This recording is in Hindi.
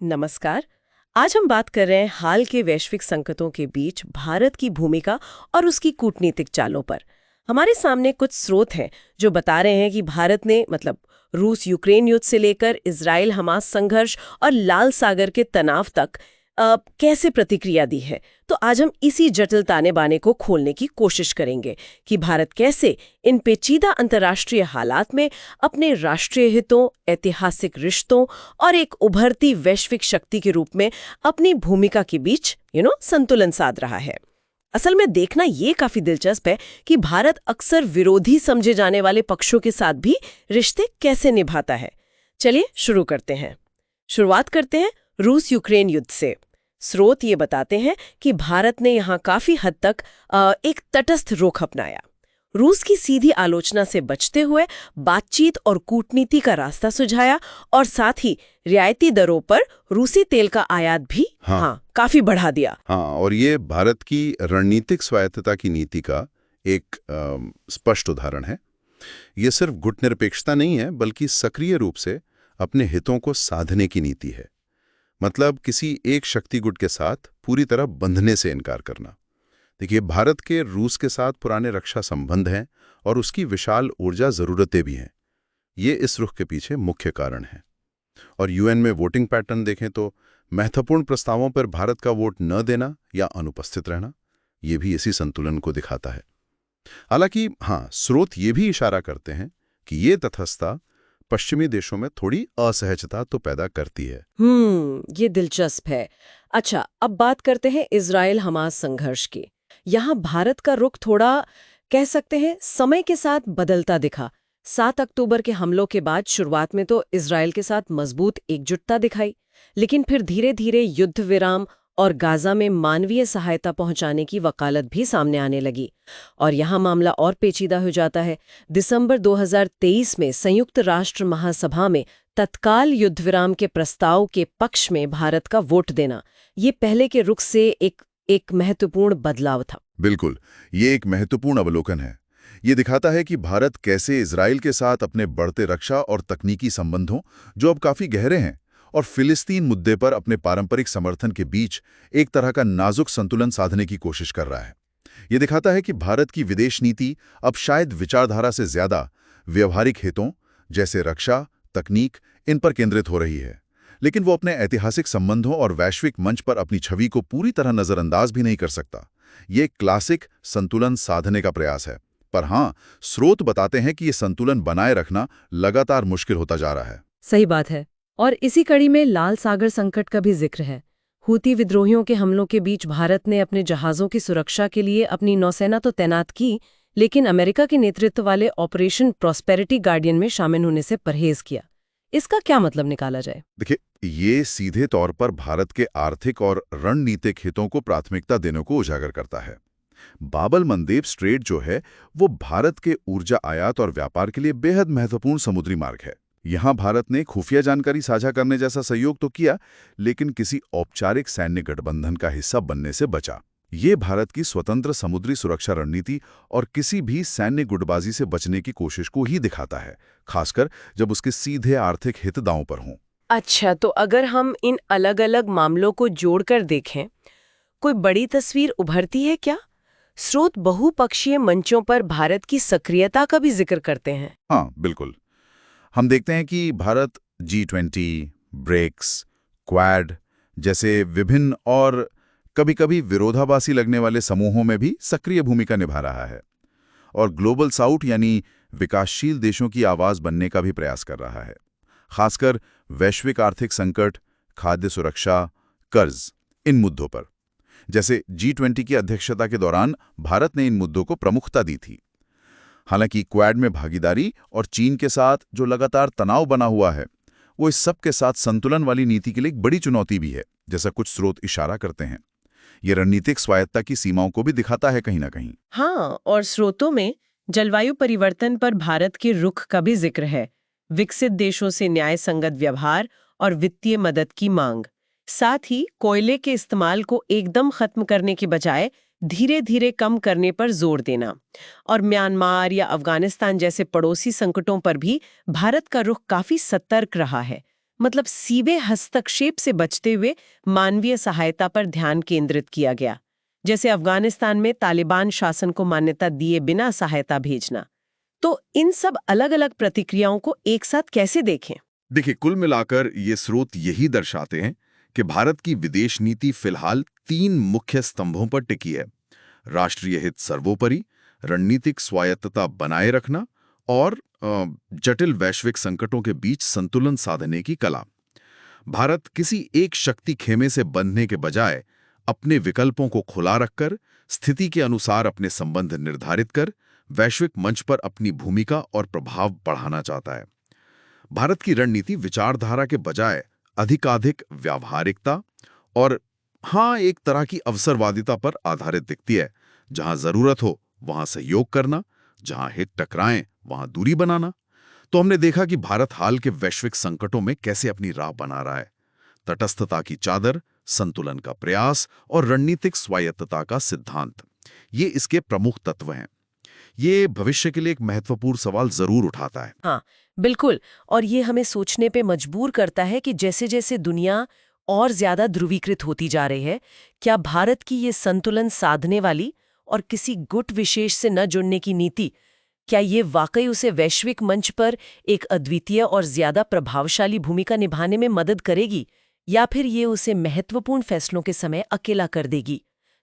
नमस्कार। आज हम बात कर रहे हैं हाल के वैश्विक संकटों के बीच भारत की भूमिका और उसकी कूटनीतिक चालों पर। हमारे सामने कुछ स्रोत हैं जो बता रहे हैं कि भारत ने रूस यूक्रेन युद्ध से लेकर इजराइल हमास संघर्ष और लाल सागर के तनाव तक कैसे प्रतिक्रिया दी है। तो आज हम इसी जटिल ताने बाने को खोलने की कोशिश करेंगे कि भारत कैसे इन पेचीदा अंतर्राष्ट्रीय हालात में अपने राष्ट्रीय हितों, ऐतिहासिक रिश्तों और एक उभरती वैश्विक शक्ति के रूप में अपनी भूमिका के बीच संतुलन साध रहा है। असल में देखना ये काफी दिलचस्प है कि भारत अक्सर विरोधी समझे जाने वाले पक्षों के साथ भी रिश्ते कैसे निभाता है। चलिए शुरू करते हैं। शुरुआत करते हैं रूस यूक्रेन युद्ध से। स्रोत ये बताते हैं कि भारत ने यहाँ काफी हद तक एक तटस्थ रुख अपनाया। रूस की सीधी आलोचना से बचते हुए बातचीत और कूटनीति का रास्ता सुझाया और साथ ही रियायती दरों पर रूसी तेल का आयात भी काफी बढ़ा दिया। और ये भारत की रणनीतिक स्वायत्तता की नीति का एक स्पष्ट उदाहरण है। ये सिर्फ गुटनिरपेक्षता नहीं है, बल्कि सक्रिय रूप से अपने हितों को साधने की नीति है। मतलब किसी एक शक्ति गुट के साथ पूरी तरह बंधने से इनकार करना। देखिए, भारत के रूस के साथ पुराने रक्षा संबंध हैं और उसकी विशाल ऊर्जा जरूरतें भी हैं। ये इस रुख के पीछे मुख्य कारण है। और यूएन में वोटिंग पैटर्न देखें तो महत्वपूर्ण प्रस्तावों पर भारत का वोट न देना या अनुपस्थित रहना, ये भी इसी संतुलन को दिखाता है। हालांकि स्रोत ये भी इशारा करते हैं कि ये तटस्थता पश्चिमी देशों में थोड़ी असहजता तो पैदा करती है। ये दिलचस्प है। अच्छा, अब बात करते हैं इजराइल हमास संघर्ष की। यहाँ भारत का रुख थोड़ा कह सकते हैं समय के साथ बदलता दिखा। 7 अक्टूबर के हमलों के बाद शुरुआत में तो इजराइल के साथ मजबूत एकजुटता दिखाई, लेकिन फिर धीरे धीरे युद्ध विराम और गाजा में मानवीय सहायता पहुंचाने की वकालत भी सामने आने लगी। और यहाँ मामला और पेचीदा हो जाता है। दिसंबर 2023 में संयुक्त राष्ट्र महासभा में तत्काल युद्ध विराम के प्रस्ताव के पक्ष में भारत का वोट देना, ये पहले के रुख से एक महत्वपूर्ण बदलाव था। बिल्कुल, ये एक महत्वपूर्ण अवलोकन है। ये दिखाता है कि भारत कैसे इजराइल के साथ अपने बढ़ते रक्षा और तकनीकी संबंधों, जो अब काफी गहरे हैं, और फिलिस्तीन मुद्दे पर अपने पारंपरिक समर्थन के बीच एक तरह का नाजुक संतुलन साधने की कोशिश कर रहा है। ये दिखाता है कि भारत की विदेश नीति अब शायद विचारधारा से ज्यादा व्यवहारिक हितों जैसे रक्षा, तकनीक, इन पर केंद्रित हो रही है। लेकिन वो अपने ऐतिहासिक संबंधों और वैश्विक मंच पर अपनी छवि को पूरी तरह नजरअंदाज भी नहीं कर सकता। ये क्लासिक संतुलन साधने का प्रयास है। पर स्रोत बताते हैं कि ये संतुलन बनाए रखना लगातार मुश्किल होता जा रहा है। सही बात है। और इसी कड़ी में लाल सागर संकट का भी जिक्र है। हूती विद्रोहियों के हमलों के बीच भारत ने अपने जहाज़ों की सुरक्षा के लिए अपनी नौसेना तो तैनात की, लेकिन अमेरिका के नेतृत्व वाले ऑपरेशन प्रॉस्पेरिटी गार्डियन में शामिल होने से परहेज किया। इसका क्या मतलब निकाला जाए? देखिए, ये सीधे तौर पर भारत के आर्थिक और रणनीतिक हितों को प्राथमिकता देने को उजागर करता है। बाब एल मंदेब स्ट्रेट जो है, वो भारत के ऊर्जा आयात और व्यापार के लिए बेहद महत्वपूर्ण समुद्री मार्ग है। यहाँ भारत ने खुफिया जानकारी साझा करने जैसा सहयोग तो किया, लेकिन किसी औपचारिक सैन्य गठबंधन का हिस्सा बनने से बचा। ये भारत की स्वतंत्र समुद्री सुरक्षा रणनीति और किसी भी सैन्य गुटबाजी से बचने की कोशिश को ही दिखाता है, खासकर जब उसके सीधे आर्थिक हित दांव पर हों। अच्छा, तो अगर हम इन अलग अलग मामलों को जोड़कर देखें, कोई बड़ी तस्वीर उभरती है क्या? स्रोत बहुपक्षीय मंचों पर भारत की सक्रियता का भी जिक्र करते हैं। हाँ, बिल्कुल। हम देखते हैं कि भारत G20, ब्रिक्स, क्वाड जैसे विभिन्न और कभी-कभी विरोधाभासी लगने वाले समूहों में भी सक्रिय भूमिका निभा रहा है और ग्लोबल साउथ यानी विकासशील देशों की आवाज बनने का भी प्रयास कर रहा है, खासकर वैश्विक आर्थिक संकट, खाद्य सुरक्षा, कर्ज, इन मुद्दों पर। जैसे G20 की अध्यक्षता के दौरान भारत ने इन मुद्दों को प्रमुखता दी थी। हालांकि क्वाड में भागीदारी और चीन के साथ जो लगातार तनाव बना हुआ है, वो इस सब के साथ संतुलन वाली नीति के लिए एक बड़ी चुनौती भी है, जैसा कुछ स्रोत इशारा करते हैं। ये रणनीतिक स्वायत्तता की सीमाओं को भी दिखाता है कहीं ना कहीं। और स्रोतों में जलवायु परिवर्तन पर भारत के रुख का भी जिक्र है। विकसित देशों से न्याय संगत व्यवहार और वित्तीय मदद की मांग, साथ ही कोयले के इस्तेमाल को एकदम खत्म करने के बजाय धीरे धीरे कम करने पर जोर देना, और म्यांमार या अफगानिस्तान जैसे पड़ोसी संकटों पर भी भारत का रुख काफी सतर्क रहा है। मतलब सीधे हस्तक्षेप से बचते हुए मानवीय सहायता पर ध्यान केंद्रित किया गया, जैसे अफगानिस्तान में तालिबान शासन को मान्यता दिए बिना सहायता भेजना। तो इन सब अलग-अलग प्रतिक्रियाओं को एक साथ कैसे देखें? देखिए, कुल मिलाकर ये स्रोत यही दर्शाते हैं कि भारत की विदेश नीति फिलहाल 3 मुख्य स्तंभों पर टिकी है: राष्ट्रीय हित सर्वोपरि, रणनीतिक स्वायत्तता बनाए रखना और जटिल वैश्विक संकटों के बीच संतुलन साधने की कला। भारत किसी एक शक्ति खेमे से बंधने के बजाय अपने विकल्पों को खुला रखकर, स्थिति के अनुसार अपने संबंध निर्धारित कर, वैश्विक मंच पर अपनी भूमिका और प्रभाव बढ़ाना चाहता है। भारत की रणनीति विचारधारा के बजाय अधिकाधिक व्यावहारिकता और एक तरह की अवसरवादिता पर आधारित दिखती है। जहां जरूरत हो वहां सहयोग करना, जहां हित टकराएं वहां दूरी बनाना। तो हमने देखा कि भारत हाल के वैश्विक संकटों में कैसे अपनी राह बना रहा है। तटस्थता की चादर, संतुलन का प्रयास और रणनीतिक स्वायत्तता का सिद्धांत, ये इसके प्रमुख तत्व हैं। ये भविष्य के लिए एक महत्वपूर्ण सवाल जरूर उठाता है। हाँ, बिल्कुल। और ये हमें सोचने पे मजबूर करता है कि जैसे जैसे दुनिया और ज्यादा ध्रुवीकृत होती जा रही है, क्या भारत की ये संतुलन साधने वाली और किसी गुट विशेष से न जुड़ने की नीति, क्या ये वाकई उसे वैश्विक मंच पर एक अद्वितीय और ज्यादा प्रभावशाली भूमिका निभाने में मदद करेगी, या फिर ये उसे महत्वपूर्ण फैसलों के समय अकेला कर देगी?